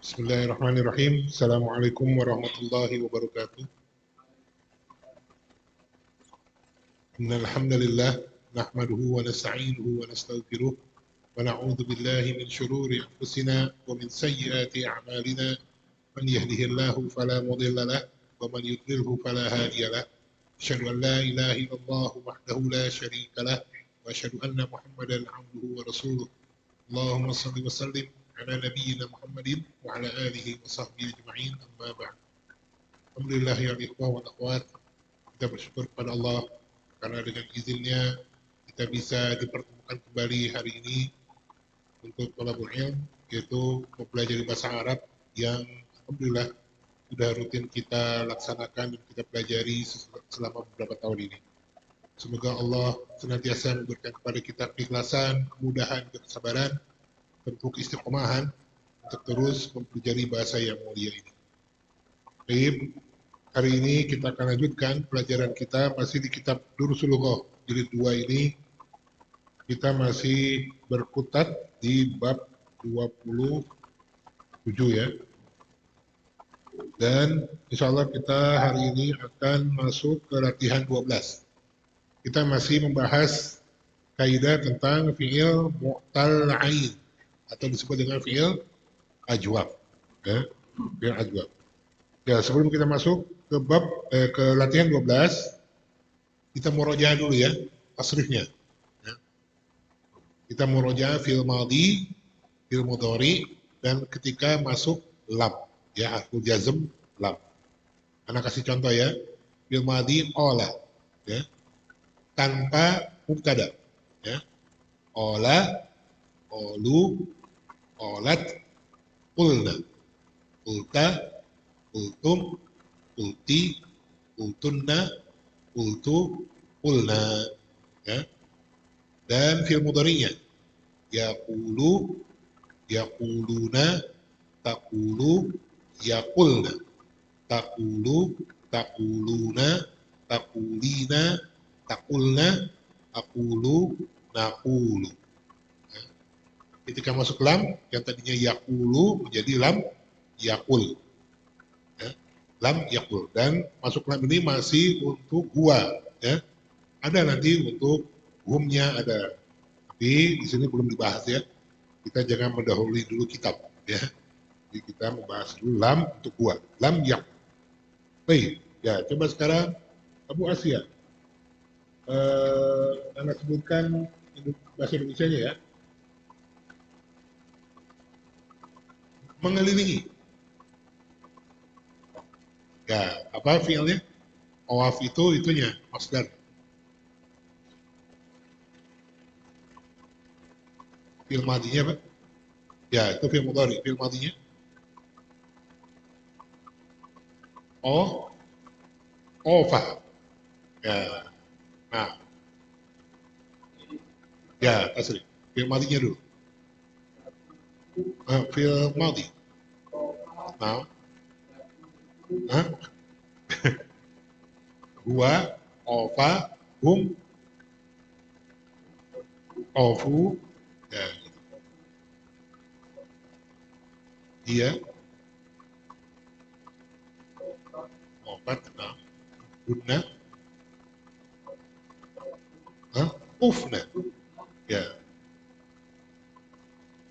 Bismillahirrahmanirrahim. Assalamualaikum warahmatullahi wabarakatuh. Innal hamdalillah nahmaduhu wa nasta'inuhu wa nastaghfiruh wa na'udzu billahi min shururi anfusina wa min sayyiati a'malina. Man yahdihillahu fala mudilla lahu wa man yudlilhu fala hadiya lahu. Asyhadu an la ilaha illallah wahdahu la syarika lahu wa asyhadu anna Muhammadan 'abduhu wa rasuluh. Allahumma shalli wa sallim ala nabiyyina Muhammadin wa ala alihi wa sahbihi ajma'in, amma ba'd. Alhamdulillah ya ikhwah wa akhwat, kita bersyukur kepada Allah karena dengan izinnya kita bisa dipertemukan kembali hari ini untuk thalabul ilm, yaitu mempelajari bahasa Arab yang alhamdulillah sudah rutin kita laksanakan dan kita pelajari selama beberapa tahun ini. Semoga Allah senantiasa memberikan kepada kita keikhlasan, kemudahan, kesabaran, dan istiqomahan untuk terus mempelajari bahasa yang mulia ini. Baik, hari ini kita akan lanjutkan pelajaran kita masih di kitab Durusul Lughah jilid 2 ini. Kita masih berkutat di bab 27 ya. Dan insya Allah kita hari ini akan masuk ke latihan 12. Kita masih membahas kaidah tentang fi'il mu'tal ain atau disebut dengan fi'il ajwab. Ya, fi'il ajwab. Ya, sebelum kita masuk ke bab ke latihan 12, kita murojaah dulu ya, tasrifnya. Ya. Kita murojaah fi'il madhi, fi'il mudhari, dan ketika masuk lam, ya, harfu jazm lam. Anak kasih contoh ya, fi'il madhi ola, ya, tanpa mubtada, ya, ola, olu, olat, qulna, qulta, qultum, qulti, qultunna, qultu, qulna, ya. Dan fi'il mudhari'nya yaqulu, yaquluna, taqulu, yaqulna, taqulu, taquluna, taqulina, taqulna, aqulu, naqulu. Ya. Ketika masuk lam, yang tadinya yaqulu menjadi lam yaqul. Lam yakul, dan masuk lam ini masih untuk huwa, ya. Ada nanti untuk humnya ada, tapi di sini belum dibahas ya. Kita jangan mendahului dulu kitab, ya. Jadi kita membahas dulu lam untuk huwa, lam yak. Baik, ya, coba sekarang Abu Asia, Anda sebutkan bahasa Indonesianya ya. Mengelilingi. Ya, apa fiilnya? Awaf itu itunya, masdar. Fiil madinya apa? Ya, itu fiil mudhari. Fiil madinya? Ofa. Ya, nah. Ya, tasrif. Fiil madinya dulu. Fiil madi. Nah. Huwa, ofa, hum, ofu, ya. Dia, obat, nah. Guna, ufna, ya.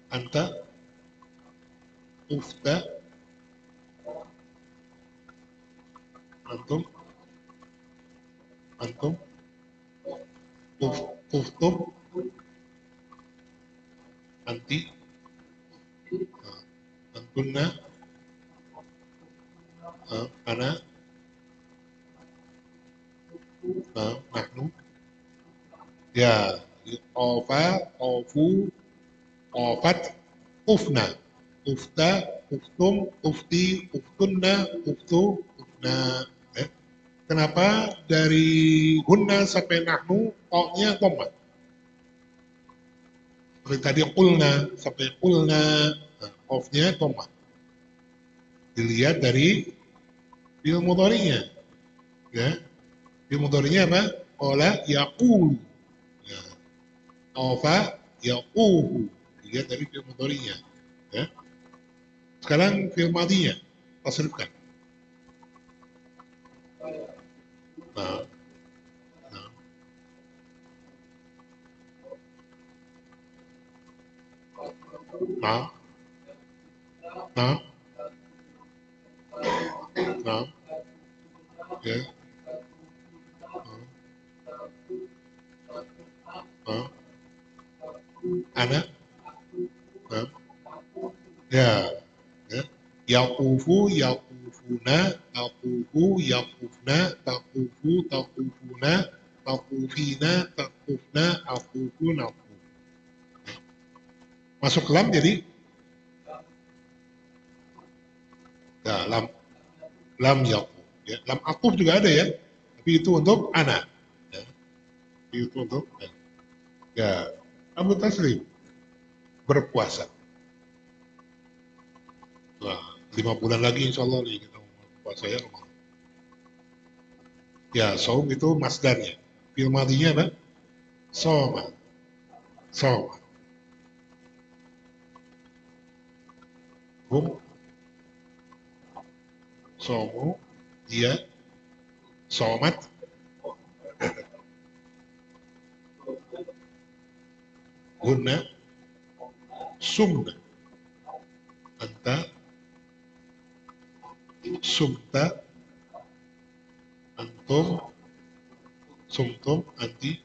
Anta, ufta, antum, antum, uftum, anti, antunna, ana, nahnu, ya. Ofa, ofu, ofat, ufna, ufta, uftum, ufti, uftunna, uftu, ufna. Kenapa dari hunna sampai nahnu o-nya dhamma? Seperti tadi qulna sampai qulna, of-nya dhamma. Dilihat dari fi'il mudhari'nya, ya. Fi'il mudhari'nya apa? Qala yaqulu, ya. Ofa yaquhu. Dilihat dari fi'il mudhari'nya, ya. Sekarang fi'il madinya tasrifkan. Nah, nah, nah, nah, nah, ya, nah, nah, anak, nah, ya, ya. Yaqufu, yaqufuna, taqufu, yaqufna, taqufu, taqufuna, taqufina, taqufna, aqufu, naquf. Masuk lam jadi ya, lam yaquf. Ya. Lam aquf juga ada ya, tapi itu untuk anak. Ya. Itu untuk ya. Abu Taslim berpuasa. Nah, 5 bulan lagi insya Allah nih kita mau puasa ya. Ya, saum itu masdarnya. Fi'il madinya apa? Soma. Soma. Hum, somu, dia, somat, hunna, sumna. Anta, sumta, antum, sumtum, anti,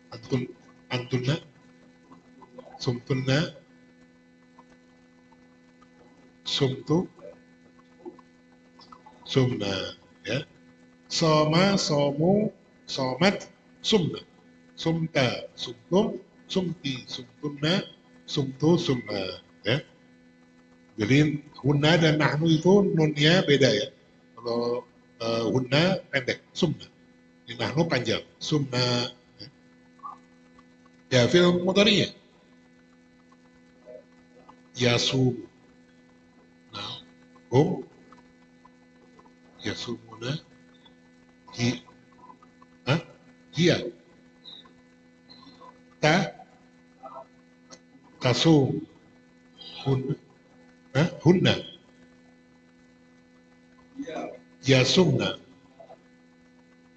antun, antunna, sumtunna, sumtu, sumna. Ya. Soma, somu, somat, sumna. Sumta, sumtum, sumti, sumtunna, sumtu, sumna. Ya. Jadi hunna dan nahnu itu nunnya beda ya. Kalau hunna pendek, sumna. Ini nahnu panjang, sumna. Ya, film motornya. Yasum. Nah, hum, yasumuna, hi, ha, hiya, ta, tasum, hun, ha, hunna, yasumna,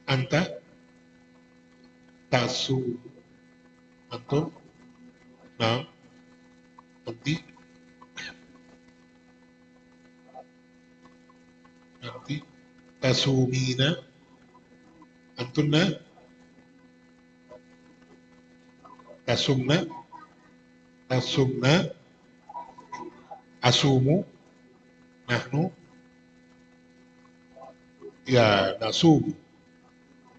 anta, tasum, antum, nah, nanti, nanti, tasumina, antunna, tasumna, tasumna, asumu, nahnu, ya, nasum,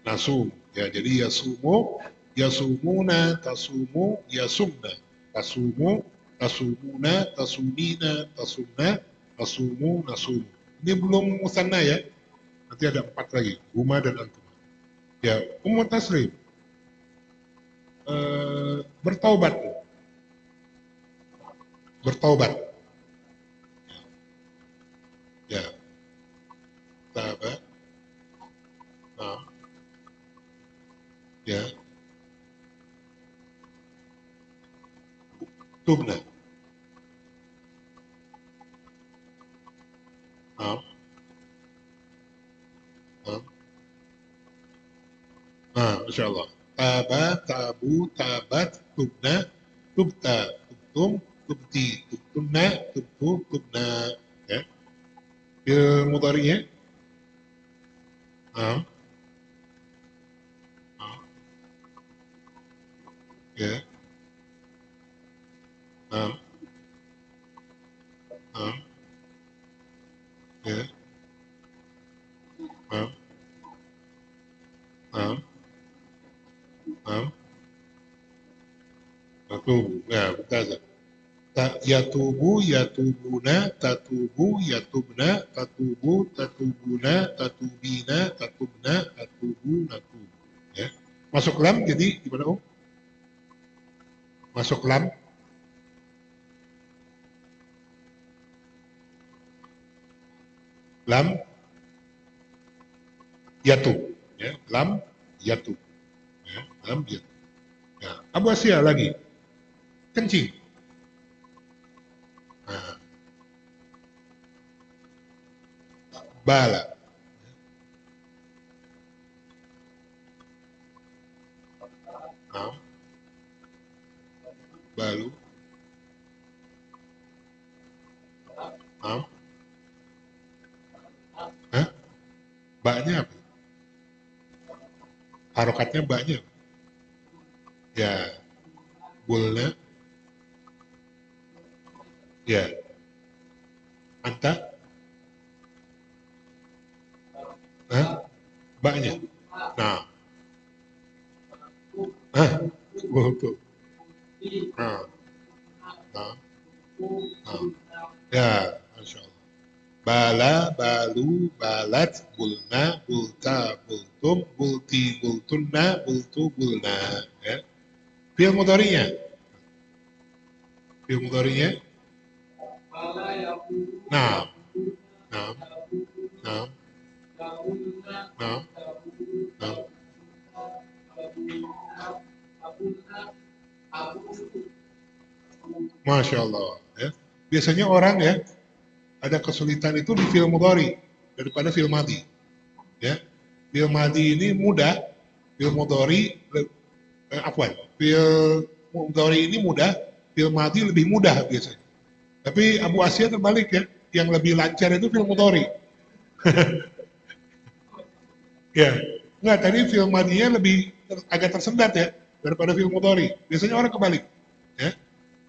nasum. Ya, jadi yasumu, yasumuna, tasumu, yasumna, tasumu, tasumuna, tasumina, tasumna, tasumu, nasumu. Ini belum musanna ya. Nanti ada 4 lagi, huma dan antum. Ya, taslim. Bertaubat, bertaubat. Ya, taba, nah, ya, tubna, nah, nah, nah, Masya Allah. Taba, tabu, tabat, tubna, tubta, tubtum, tubti, tubtunna, tubtu, tubna. Ya, fil mudhari'nya, nah, nah, ya, nah, nah, ya, nah, nah, nah, tubuh. Ya, betul. Yatubu, yatubuna, tatubu, yatubna, tatubu, tatubuna, tatubina, tatubna, tatubu, natubu. Ya. Masuk lam jadi gimana Om? Masuk lam, lam, yatu. Ya. Lam, yatu. Ya. Lam, yatu. Ya. Abu Asia lagi, kencing. Nah, bala. Nah, balu. Nah, hah? Baknya apa? Harokatnya baknya apa? Ya, bulna. Ya, anta. Hah? Baknya. Nah, hah? Betul. Nah, nah, nah. Ya, Masya Allah. Bala, balu, balat, bulna, bulta, bultum, bulti, bultunna, bultu, bulna. Ya. Fi'il mudhari'nya. Fi'il mudhari'nya. Nah, nah, nah, nah, nah. Masya Allah. Ya. Biasanya orang ya ada kesulitan itu di fi'il mudhari daripada fi'il madhi. Ya. Fi'il madhi ini mudah, fi'il mudhari afwan. Fi'il mudhari ini mudah, fi'il madhi lebih mudah biasanya. Tapi Abu Asia terbalik ya, yang lebih lancar itu fi'il mudhari. Ya, nggak tadi film madinya lebih agak tersendat ya daripada film mudhari. Biasanya orang kebalik, ya.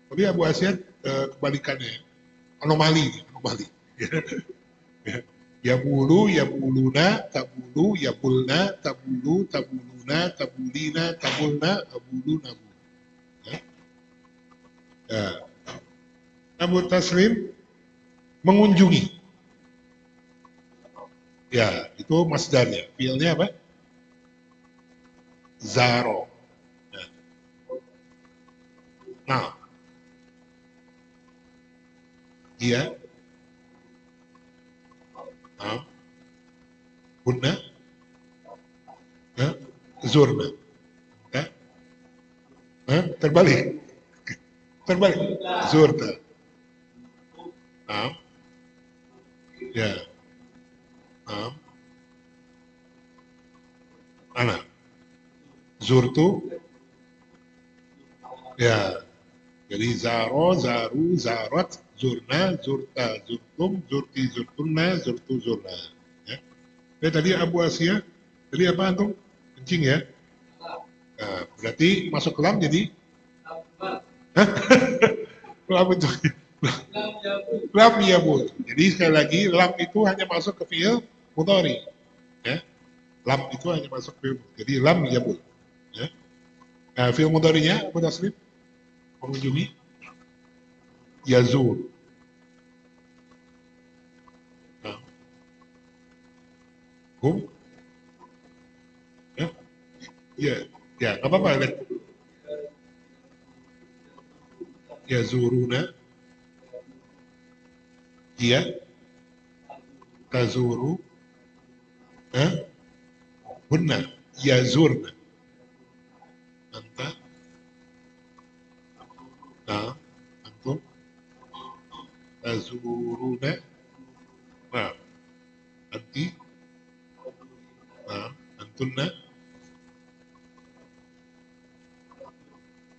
Tapi Abu Asyad kebalikannya, ya. Anomali, anomali. Ya. Ya bulu, ya buluna, tabulu, ya bulna, tabulu, tabuluna, tabulina, tabulna, tabulu, nabu. Ya. Ya. Abu Taslim mengunjungi. Ya, itu masdarnya. Fiilnya apa? Zaro. Ya. Nah, dia, nah, hunna, ya, zurna. Ya. Terbalik, terbalik. Zurta. Nah, ya, nah, mana? Zurtu, ya. Jadi zaro, zaru, zarat, zurna, zurta, zurtum, zurti, zurtunna, zurtu, zurna. Ya. Tadi Abu Asia, tadi apa antum? Kencing ya? Nah, berarti masuk ke lam jadi? Hah? Lam itu. Lam ya bu. Jadi sekali lagi lam itu hanya masuk ke fiil mudhari. Ya. Lam itu hanya masuk ke fiil. Jadi lam ya bu. Ya. Nah, fiil mudhari'nya Abu Taslim mengunjungi yazur. Nah, hum, ya, ya, ya, nggak apa-apa. Lihat. Yazuruna, dia, tazuru, eh, hunna, yazurna, anta, nah, antum, tazuruna, nah, anti, nah, antunna,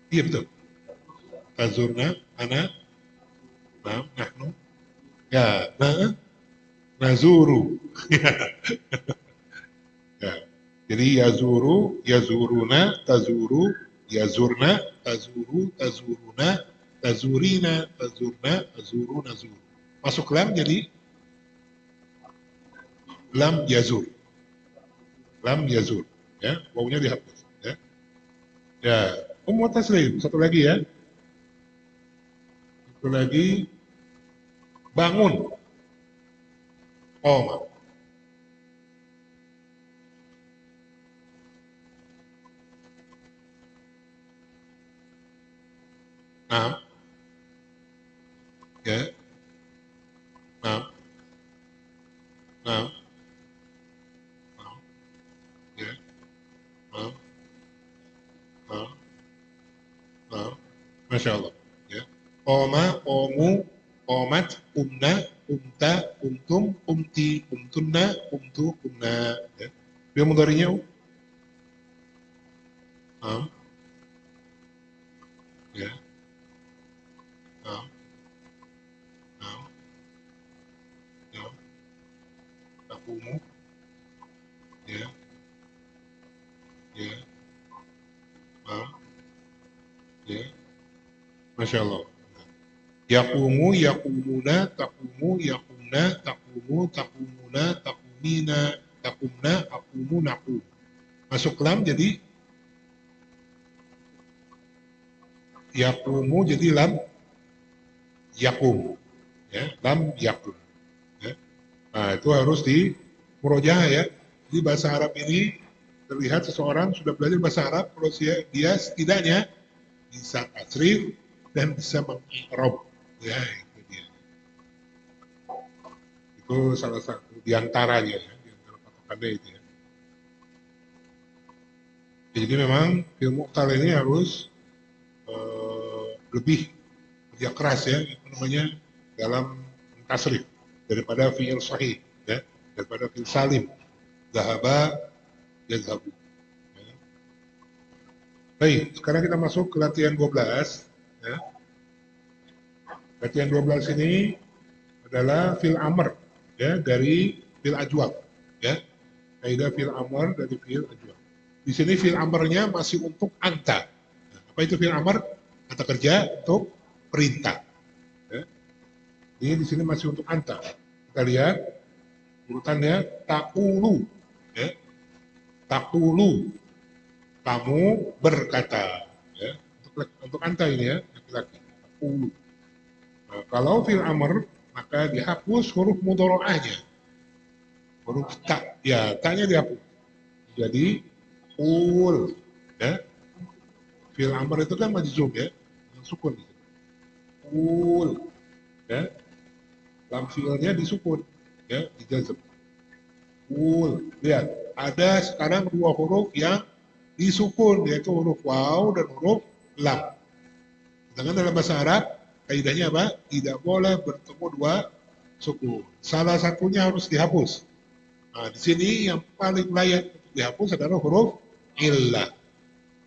iya betul. Tazurna, ana, nah, nahnu, ya, nah, nazuru. Ya. Jadi yazuru, yazuruna, tazuru, yazurna, tazuru, tazuruna, tazurina, tazurna, tazuru, nazuru. Masuk lam jadi lam yazur. Lam yazur. Ya, wawunya dihapus. Ya. Ya. Taslim. Satu lagi ya. Satu lagi bangun. Oh, nah, ya, nah, nah, nah, ya, nah, nah, nah. Masya Allah. Ya. Oma, omu, qomat, umna, umta, umtum, umti, umtunna, umtu, umna. Ya. Fi'il mudhari'nya am, ya, am, am, ya, takumu, ya, ya, am, ya, masya Allah. Yakumu, yakumuna, takumu, yakumna, takumu, takumuna, takumina, takumna, akumu, nakum. Masuk lam jadi yakumu jadi lam yakum, ya, lam yakum. Ya. Nah, itu harus di murojaah ya. Jadi bahasa Arab ini terlihat seseorang sudah belajar bahasa Arab kalau dia setidaknya bisa tasrif dan bisa mengi'rab. Ya, itu dia. Itu salah satu diantaranya ya, di antara patokannya itu ya. Jadi memang ilmu mu'tal ini harus lebih kerja keras ya, itu namanya dalam tasrif daripada fi'il sahih ya, daripada fi'il salim. Zahaba, yazhabu. Ya. Baik, sekarang kita masuk ke latihan 12 ya. Latihan 12 ini adalah fil amr ya, dari fil ajwab ya. Kaidah fil amr dari fil ajwab. Di sini fil amrnya masih untuk anta. Nah, apa itu fil amr? Kata kerja untuk perintah. Ya. Ini di sini masih untuk anta. Kita lihat urutannya takulu ya. Takulu, kamu berkata ya. Untuk anta ini ya, laki-laki. Takulu. Nah, kalau fil amr maka dihapus huruf mudharaahnya. Huruf ta, ya, ta-nya dihapus. Jadi ul ya. Fil amr itu kan majzum ya, yang sukun gitu. Ul ya. Lam fiilnya disukun ya, dijazm. Ul. Lihat, ada sekarang dua huruf yang disukun yaitu huruf waw dan huruf lam. Sedangkan dalam bahasa Arab kaidahnya apa? Tidak boleh bertemu dua sukun. Salah satunya harus dihapus. Nah, di sini yang paling layak untuk dihapus adalah huruf illah,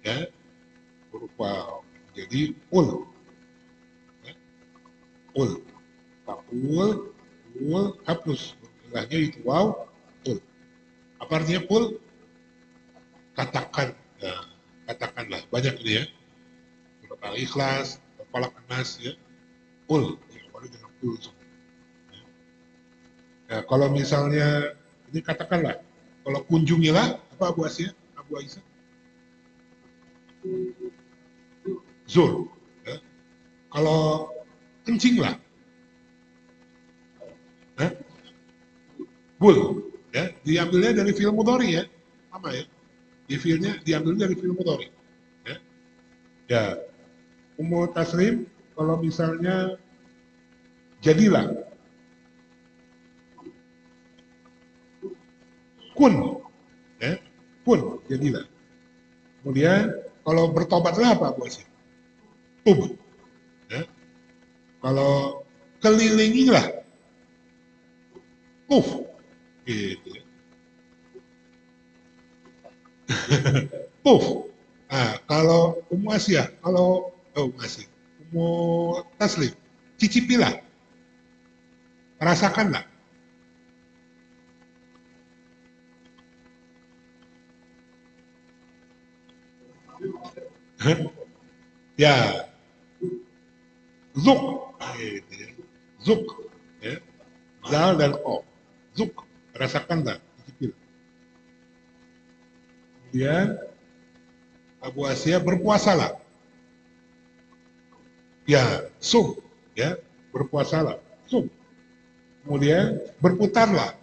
ya, huruf waw. Jadi ul, ya, ul, takul, ul, hapus. Ilahnya itu waw, ul. Apa artinya ul? Katakan, ya, katakanlah. Banyak ini ya. Surat Al-Ikhlas, Falaq An-Nas, ya, ul. Ya, dengan ul. Ya. Nah, kalau misalnya ini katakanlah, kalau kunjungilah apa Abu Asia, Abu Aisyah, zur. Ya. Kalau kencinglah, ya, bul. Ya, diambilnya dari fi'il mudhari ya, sama ya. Di fi'ilnya diambilnya dari fi'il mudhari. Ya. Ya, umur tasrim kalau misalnya jadilah, kun, ya, kun, jadilah. Kemudian kalau bertobatlah apa Abu Asia? Tub. Ya. Kalau kelilingilah, tuf. Gitu ya. Tuf. Nah, kalau Ummu Asia, kalau Ummu Asia, Ummu Taslim, cicipilah, rasakanlah. Ya, zuk, gitu ya. Zuk, ya. Zal dan o, zuk, rasakanlah, cicipil. Kemudian Abu Asia berpuasalah, ya, sum, ya, berpuasalah, sum. Kemudian berputarlah,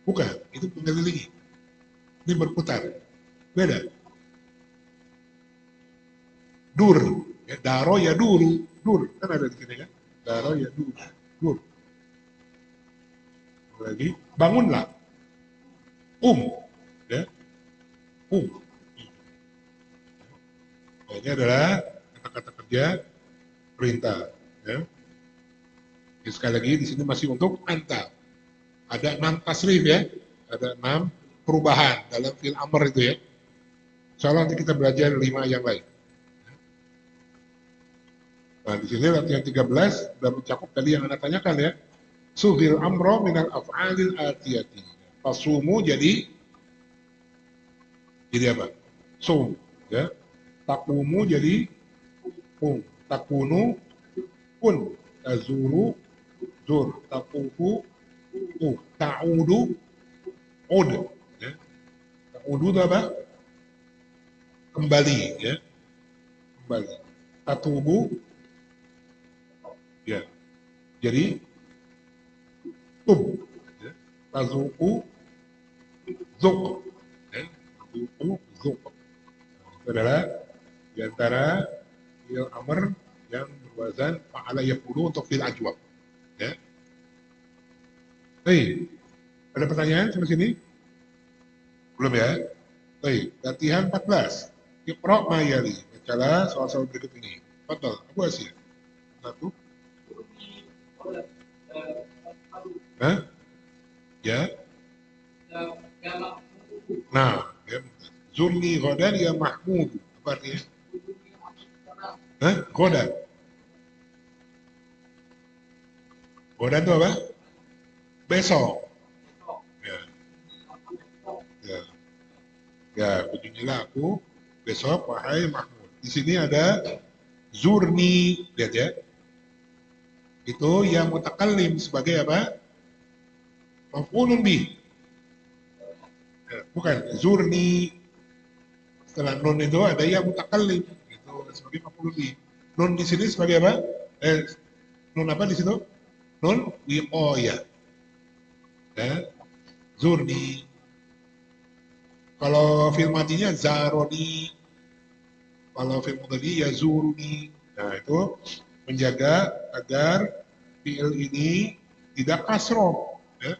bukan, itu mengelilingi, ini berputar, beda. Dur, ya, daro ya duru, dur, kan ada di sini kan, daro ya dur, dur. Lagi, bangunlah, ya, um. Nah, ini adalah kata-kata kerja perintah. Ya. Jadi sekali lagi di sini masih untuk anta. Ada 6 tasrif ya, ada 6 perubahan dalam fi'il amr itu ya. Insyaallah nanti kita belajar 5 yang lain. Nah, di sini latihan 13 sudah mencakup tadi yang Anda tanyakan ya. Suhil amro minal af'alil atiyati. Fasumu jadi apa? Sum ya. Takumu jadi kum. Takunu kun. Tazuru zur. Takufu ku. Ta'udu ud ya. Ta'udu itu apa? Kembali ya. Kembali. Tatubu ya. Jadi tub ya. Tazuku zuk ya. Tazuku zuk. Itu adalah di antara fi'il amr yang berwazan fa'ala yaf'ulu untuk fi'il ajwab ya. Baik, ada pertanyaan sampai sini? Belum ya? Baik, latihan 14. Iqra' ma yali. Bacalah soal-soal berikut ini. Betul, Abu Asia. Satu. Hah? Ya. Nah, ya. Zurni ghadan ya Mahmud. Apa artinya? Hah? Ghadan. Ghadan itu apa? Besok. Ya. Ya. Ya, kunjungilah aku besok, wahai Mahmud. Di sini ada Zurni, lihat ya. Itu yang mutakallim sebagai apa? Maf'ulun bih. Ya, bukan Zurni. Setelah nun itu ada yang mutakallim itu sebagai maf'ulun bih. Nun di sini sebagai apa? Nun apa di situ? Nun wiqayah. Ya. Zurni. Kalau fil madinya zaroni. Kalau fil mudhari ya zuruni. Nah, itu menjaga agar fi'il ini tidak kasroh. Ya.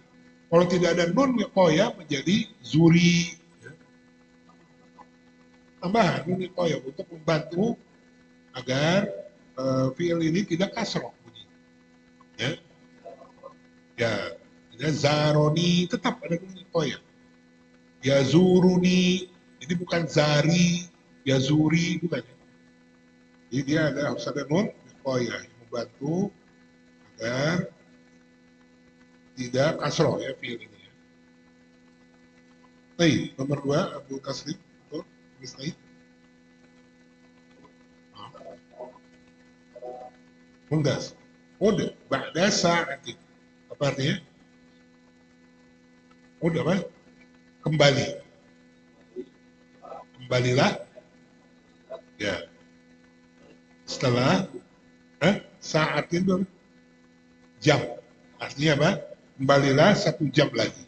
Kalau tidak ada nun wiqayah menjadi zuri. Ya. Tambahan nun wiqayah untuk membantu agar fi'il ini tidak kasroh. Ya. Ya, zaroni tetap ada nun wiqayah. Ya zuruni, ini bukan zari, ya zuri, bukan. Jadi dia ada harus ada nun wiqayah yang membantu agar tidak kasroh ya fi'il ini ya. Baik, nomor 2 Abdul Taslim untuk Misalnya munggas. Udah, ba'da sa'atin. Apa artinya? Udah apa? Kembali. Kembalilah. Ya. Setelah saat itu jam. Artinya apa? Kembalilah 1 jam lagi.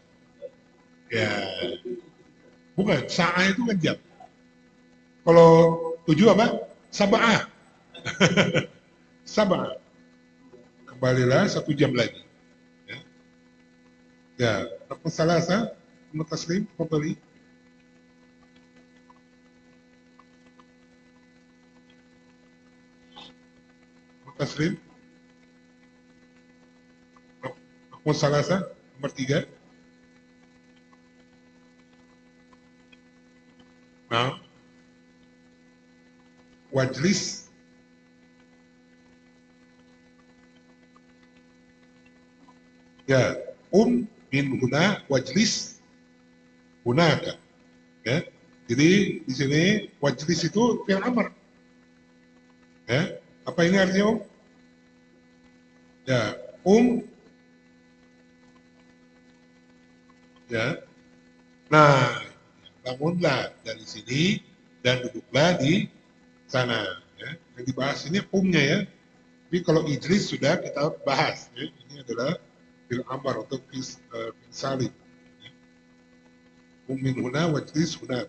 Ya. Bukan, saat itu kan jam. Kalau 7 apa? Sabah. Sabah. Kembalilah 1 jam lagi. Ya. Ya. Apa salah sah? Mutaslim, Fadli. Mutaslim. Apa salah sah? Nomor 3. Nah. Wajlis. Ya. Min huna wajlis hunaka. Ya. Jadi di sini wajlis itu fi'il amr. Ya. Apa ini artinya, Om? Ya, ya. Nah, bangunlah dari sini dan duduklah di sana. Ya. Yang dibahas ini umnya ya. Tapi kalau ijlis sudah kita bahas. Ya. Ini adalah fil amar atau fil salim. Ya. Min huna wajlis huna.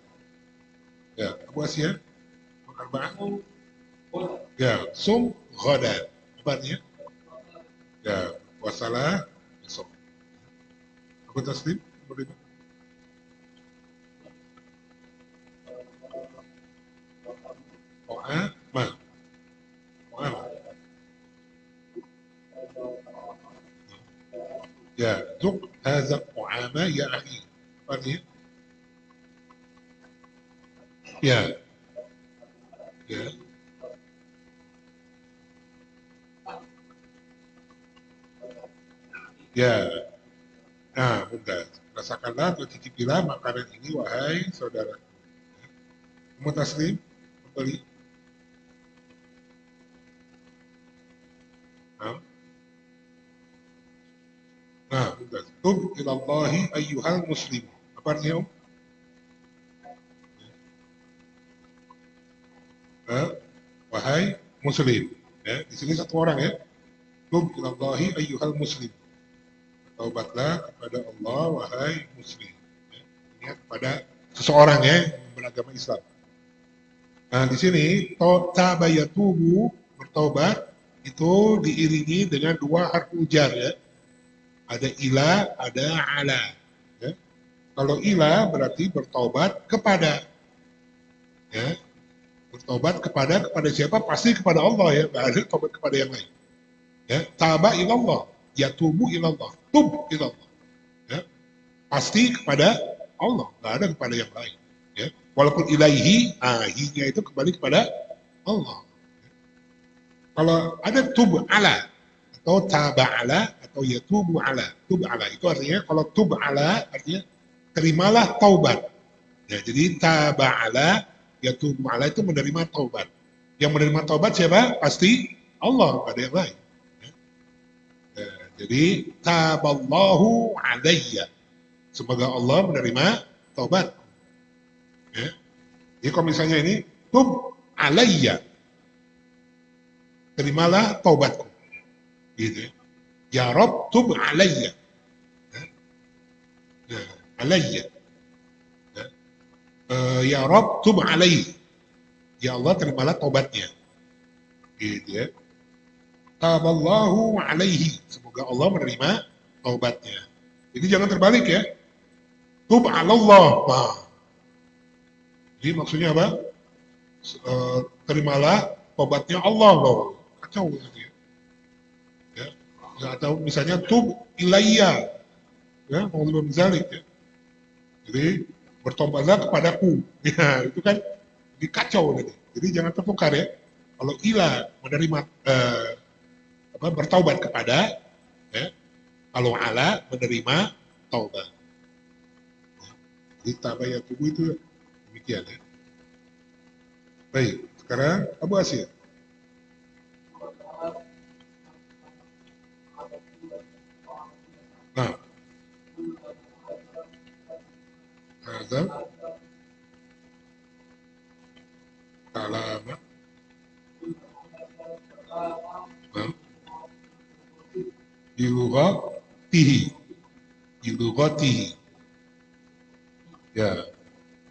Ya, Abu Asia. Arba'ah. Ya, sum ghadan. Apa artinya? Ya, wasalah besok. Abu Taslim, boleh? O'a, ma. O'a, ma. Ya, zuk hadza ta'ama ya akhi. Apa artinya? Ya, ya, ya. Nah, mudah. Rasakanlah atau cicipilah makanan ini, wahai saudara. Ummu Taslim, kembali. Nah, nah, mudah. Tub ilallahi ayyuhal muslim. Apa artinya, Om? Nah, wahai muslim. Ya, di sini satu orang ya. Tub ilallahi ayyuhal muslim. Taubatlah kepada Allah, wahai muslim. Ya, ingat kepada seseorang ya yang beragama Islam. Nah, di sini tabayatubu bertobat itu diiringi dengan dua harfu jar ya. Ada ila, ada ala. Ya. Kalau ila berarti bertobat kepada, ya. Bertobat kepada siapa? Pasti kepada Allah ya. Nggak ada tobat kepada yang lain. Ya. Taba ilallah, yatubu ilallah, tub ilallah. Ya. Pasti kepada Allah, nggak ada kepada yang lain. Ya. Walaupun ilaihi, hinya itu kembali kepada Allah. Kalau ada tub ala atau taba'ala atau yatubu ala, tub ala itu artinya kalau tub ala artinya terimalah taubat. Ya, jadi taba'ala yatubu ala itu menerima taubat. Yang menerima taubat siapa? Pasti Allah, pada yang lain. Ya, jadi taballahu alayya. Semoga Allah menerima taubat. Ya. Jadi kalau misalnya ini tub alayya, terimalah taubatku. Gitu ya. Ya Rob tub alayya. Ya, alayya. Ya. Ya Rob tub alayhi. Ya Allah terimalah taubatnya. Gitu ya. Taballahu alaihi. Semoga Allah menerima taubatnya. Jadi jangan terbalik ya. Tub alallah. Nah, jadi maksudnya apa? Terimalah taubatnya Allah loh. Kacau gitu ya. Ya. Atau misalnya tub ilayya. Ya, mau lebih zalik ya. Jadi bertobatlah kepadaku. Ya, itu kan dikacau nanti. Jadi jangan tertukar ya. Kalau ila menerima bertaubat kepada, ya. Kalau ala menerima taubat. Jadi tabayat tubuh itu demikian ya. Baik, sekarang Abu Asir. Nah, azam kalama. Nah, bilughatihi. Bilughatihi. Ya.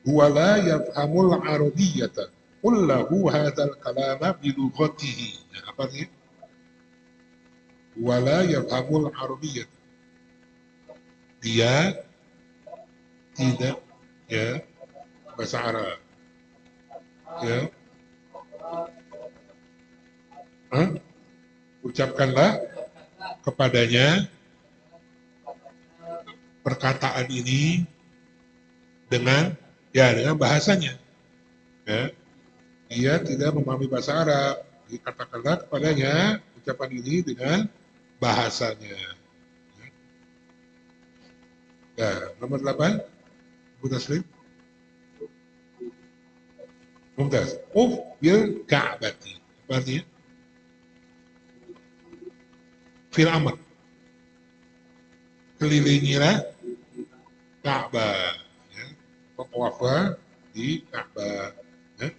Huwa la yafhamul arabiyyata. Qul lahu hadzal kalama bilughatihi. Ya, apa artinya? Huwa la yafhamul arabiyyata. Dia tidak ya bahasa Arab. Ya. Hah? Ucapkanlah kepadanya perkataan ini dengan dengan bahasanya. Ya. Dia tidak memahami bahasa Arab. Dikatakanlah kepadanya ucapan ini dengan bahasanya. Ya, nomor 8, Bu Taslim. Mumtaz. Bil Ka'bati. Apa artinya? Fil amr. Kelilingilah Ka'bah. Ya. Tawafa di Ka'bah. Ya.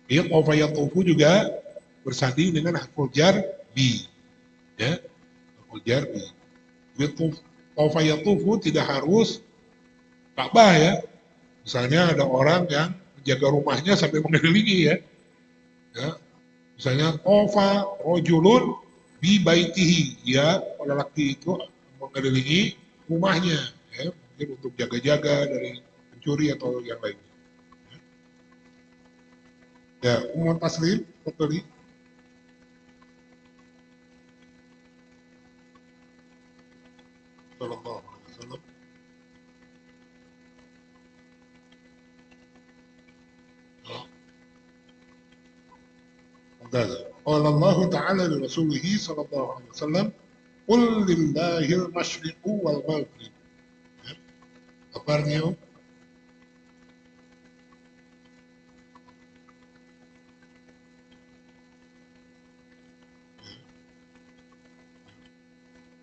Dia tawafa yatufu juga bersanding dengan harful jar bi. Ya. Harful jar bi. Tawafa yatufu tidak harus Ka'bah ya. Misalnya ada orang yang menjaga rumahnya sampai mengelilingi ya. Ya. Misalnya tawafa rojulun bi baitihi, ya lelaki itu mengelilingi rumahnya ya, mungkin untuk jaga-jaga dari pencuri atau yang lainnya. Ya, umum taslim, betul. sallallahu alaihi wasallam. Mumtaz. Qala Allah Ta'ala li Rasulih sallallahu alaihi wasallam, "Qul lillahil masyriqu wal maghrib." Ya. Apa artinya?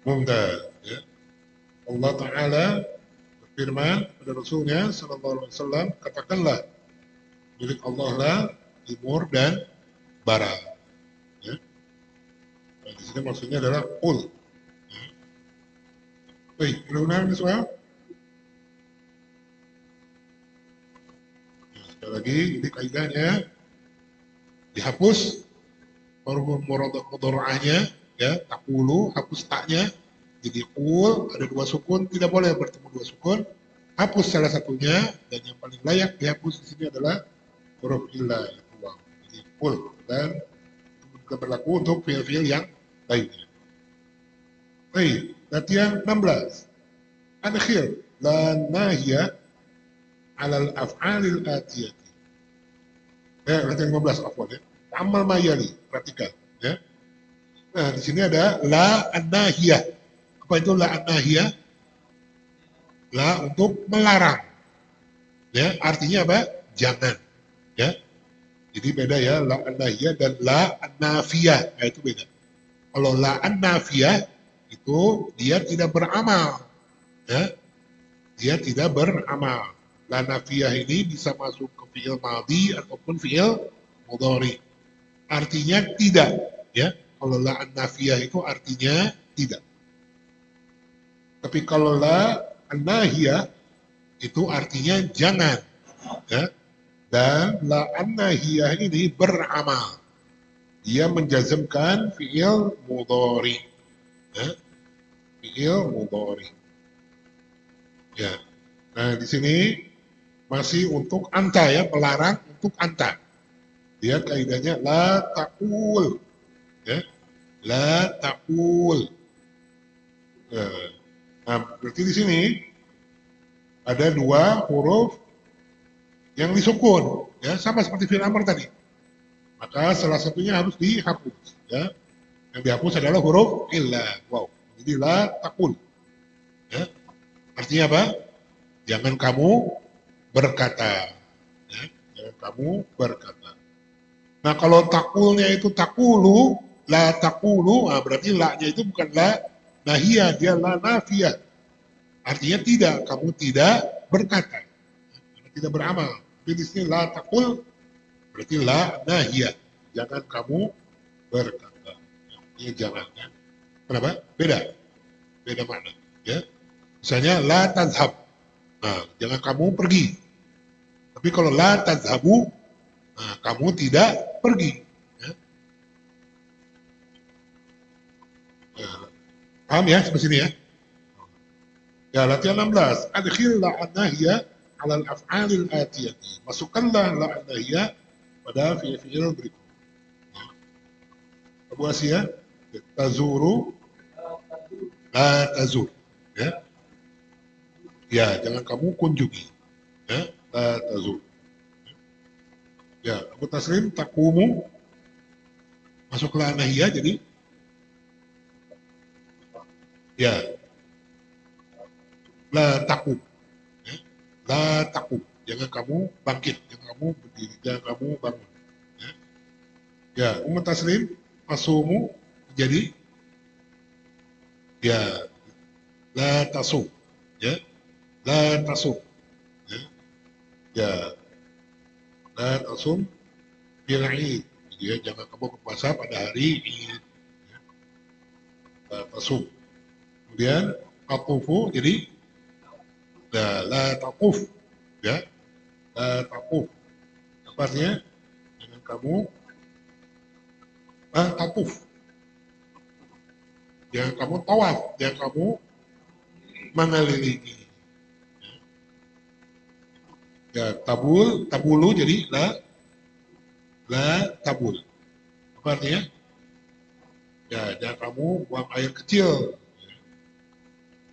Mumtaz. Ya. Allah Ta'ala berfirman pada Rasulnya sallallahu alaihi wasallam, katakanlah, milik Allah lah timur dan barat. Ya. Nah, di sini maksudnya adalah qul. Ya. Baik, mudah-mudahan soal. Ya, sekali lagi, jadi kaidahnya dihapus huruf mudhari'ahnya, ya, takulu, hapus taknya, jadi qul, ada dua sukun, tidak boleh bertemu dua sukun, hapus salah satunya, dan yang paling layak dihapus di sini adalah huruf illa, itu waw. Jadi qul, dan juga berlaku untuk fiil-fiil yang lainnya. Baik, latihan 16. Adkhil la nahiya alal af'alil atiyati. Latihan 15, afwan ya. Amal mayali, perhatikan ya. Nah, di sini ada la an-nahiyah. Apa itu la an-nahiyah? La untuk melarang. Ya, artinya apa? Jangan. Ya. Jadi beda ya, la an-nahiyah dan la an-nafiyah. Nah, itu beda. Kalau la an-nafiyah itu dia tidak beramal. Ya. Dia tidak beramal. La nafiyah ini bisa masuk ke fi'il madhi ataupun fi'il mudhari. Artinya tidak, ya. Kalau la an-nafiyah itu artinya tidak. Tapi kalau la an-nahiyah itu artinya jangan, ya. Dan la an-nahiyah ini beramal. Dia menjazmkan fi'il mudhari, ya. Fi'il mudhari. Ya. Nah, di sini masih untuk anta ya, melarang untuk anta. Dia kaidahnya la taqul, ya. La taqul. Ya. Nah, berarti di sini ada dua huruf yang disukun, ya, sama seperti fi'il amr tadi. Maka salah satunya harus dihapus, ya. Yang dihapus adalah huruf illa. Wow. Jadi la taqul. Ya. Artinya apa? Jangan kamu berkata. Ya. Jangan kamu berkata. Nah, kalau takulnya itu takulu, la takulu, nah berarti la-nya itu bukan la nahiyah, dia la nafiyah. Artinya tidak, kamu tidak berkata, tidak beramal. Tapi di sini la takul, berarti la nahiyah. Jangan kamu berkata. Ini jangan, ya. Kenapa? Beda, beda makna. Ya. Misalnya la tazhab, nah, jangan kamu pergi. Tapi kalau la tazhabu, nah, kamu tidak pergi. Ya. Ya. Paham ya sampai sini ya? Ya, latihan 16. Adkhil la an-nahya 'ala al-af'alil atiyati. Masukkanlah la an-nahya pada fi'il-fi'il berikut. Ya. Abu Asia, tazuru, la tazur. Ya. Ya, jangan kamu kunjungi. Ya, la tazur. Ya, Abu Taslim, takumu, masuk la an-nahya jadi ya, la takum. Ya. La takum. Jangan kamu bangkit, jangan kamu berdiri, jangan kamu bangun. Ya, ya, Ummu Taslim, masumu jadi ya, la tasum, ya, la tasum, ya, ya, la tasum bil Id, gitu ya, jangan kamu berpuasa pada hari Id, ya, la tasum. Kemudian atufu jadi la taquf, ya, la taquf. Apa artinya? Jangan kamu tatuf, jangan kamu tawaf, jangan kamu mengelilingi. Ya, tabul, tabulu jadi la tabul. Apa artinya? Ya, jangan kamu buang air kecil.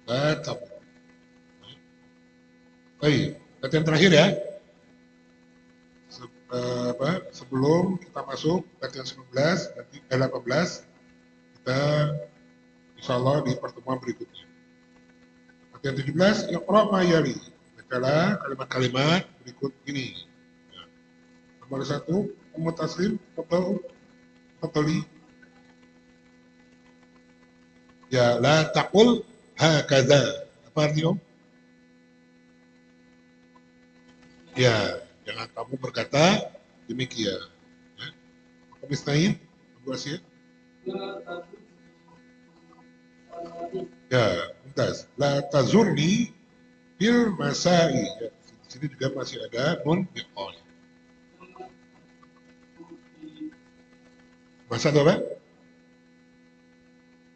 La taqul. Baik, latihan terakhir ya. Sebelum kita masuk latihan 19, nanti 18, kita insya Allah di pertemuan berikutnya. Latihan 17, Iqra ma yali. Bacalah kalimat-kalimat berikut ini. Nah, nomor 1, Ummu Taslim, Fadli. Ya, la taqul hakadha. Apa artinya, Om? Ya, jangan kamu berkata demikian. Ya. Kamu istain, Abu Asia. Ya, mumtaz. La tazurni fil masai. Ya, di sini juga masih ada nun biqol. Masa itu apa?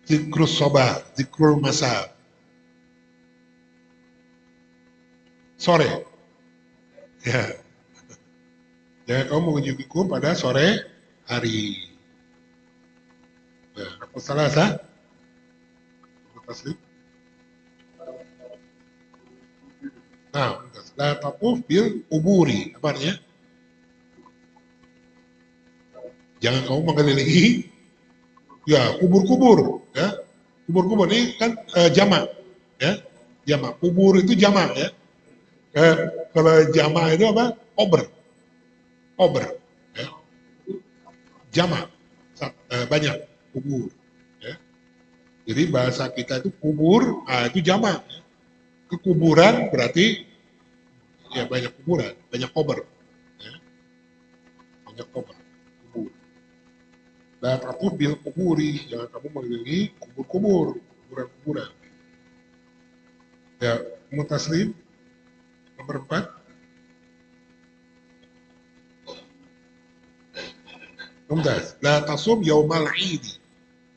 Zikrus sobah, zikrul masa. Sore. Ya, jangan kamu mengunjungiku pada sore hari. Nah, apa salah sah? Taslim. Nah, la taquf bil uburi. Apa artinya? Jangan kamu mengelilingi ya kubur-kubur, ya. Kubur-kubur ini kan jamak, ya. Jamak. Kubur itu jamak, ya. Kalau jamak itu apa? Ober. Ober. Ya. Jamak. Banyak kubur, ya. Jadi bahasa kita itu kubur, itu jamak. Ya. Kekuburan berarti ya banyak kuburan, banyak kober, ya. Banyak kober, kubur. Dan aku bil kuburi, jangan kamu mengelilingi kubur-kubur, kuburan-kuburan. Ya, mutaslim nomor 4. Mumtaz. La tasum yaumal idi.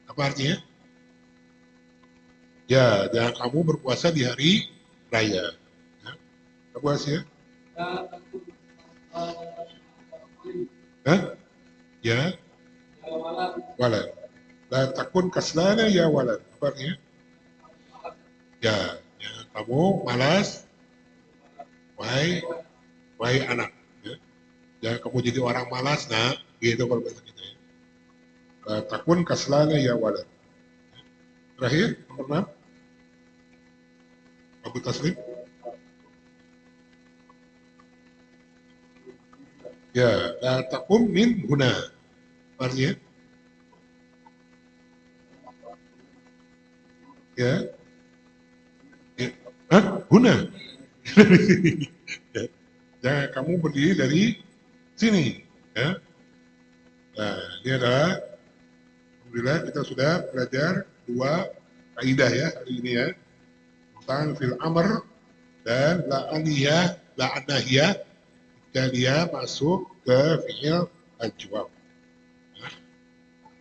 Apa artinya? Ya, jangan kamu berpuasa di hari raya. Ya. Apa sih ya? Hah? Ya, walad. La takun kaslana ya walad. Apa artinya? Ya, jangan kamu malas, wahai, wahai anak. Ya. Jangan kamu jadi orang malas, nah, gitu kalau bahasa kita ya. La takun kaslana ya walad. Terakhir, nomor 6. Abu Taslim. Ya, la takum min huna. Artinya, ya, ya. Hah? Huna. Ya. Jangan kamu berdiri dari sini. Ya. Nah, ini adalah, alhamdulillah kita sudah belajar 2 kaidah ya hari ini ya. Tentang fil amr dan la aniyah, la anahiyah. Dan dia masuk ke fi'il ajwab.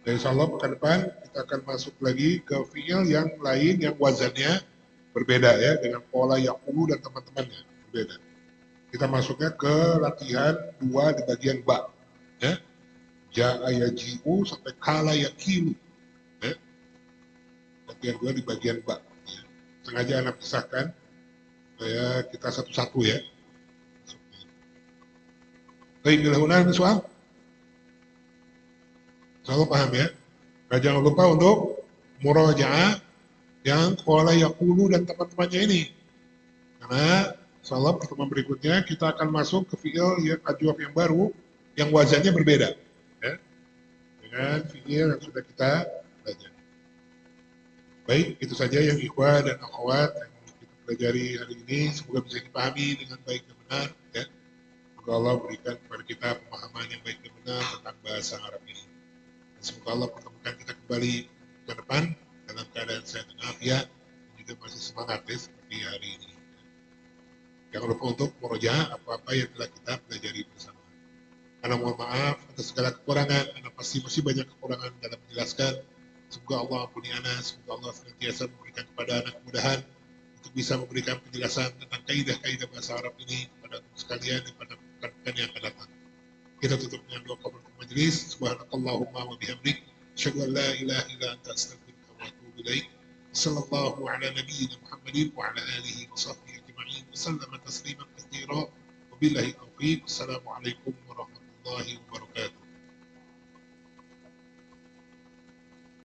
Dan insya Allah pekan depan kita akan masuk lagi ke fi'il yang lain yang wazannya berbeda ya, dengan pola yakulu dan teman-temannya berbeda. Kita masuknya ke latihan 2 di bagian ba. Ya. Ja'a yaji'u sampai kala yakilu. Ya. Latihan 2 di bagian ba. Ya. Sengaja anak pisahkan supaya kita satu-satu ya. Baik, bila huna soal? Insya paham ya. Nah, jangan lupa untuk murajaah yang qala yaqulu dan teman-temannya ini. Karena insyaallah pertemuan berikutnya kita akan masuk ke fi'il yang ajwab yang baru yang wazannya berbeda ya, dengan fi'il yang sudah kita belajar. Baik, itu saja yang ikhwah dan akhwat yang kita pelajari hari ini, semoga bisa dipahami dengan baik dan benar ya. Semoga Allah berikan kepada kita pemahaman yang baik dan benar tentang bahasa Arab ini. Semoga Allah pertemukan kita kembali ke depan dalam keadaan sehat dan afiat dan juga masih semangat ya, seperti hari ini. Jangan lupa untuk murojaah apa-apa yang telah kita pelajari bersama. Karena mohon maaf atas segala kekurangan, Anda pasti masih banyak kekurangan dalam menjelaskan. Semoga Allah ampuni Anda, semoga Allah senantiasa memberikan kepada Anda kemudahan untuk bisa memberikan penjelasan tentang kaidah-kaidah bahasa Arab ini kepada sekalian dan pada pekan yang akan datang. Kita tutup dengan doa kafaaratul majelis. Subhanakallahumma wa bihamdik, asyhadu an la ilaha illa anta, astaghfiruka wa atubu ilaik. Sallallahu ala nabiyyina Muhammadin wa ala alihi wa sahbihi ajma'in. Wasallama tasliman katsira. Wabillahi taufiq. Assalamualaikum warahmatullahi wabarakatuh.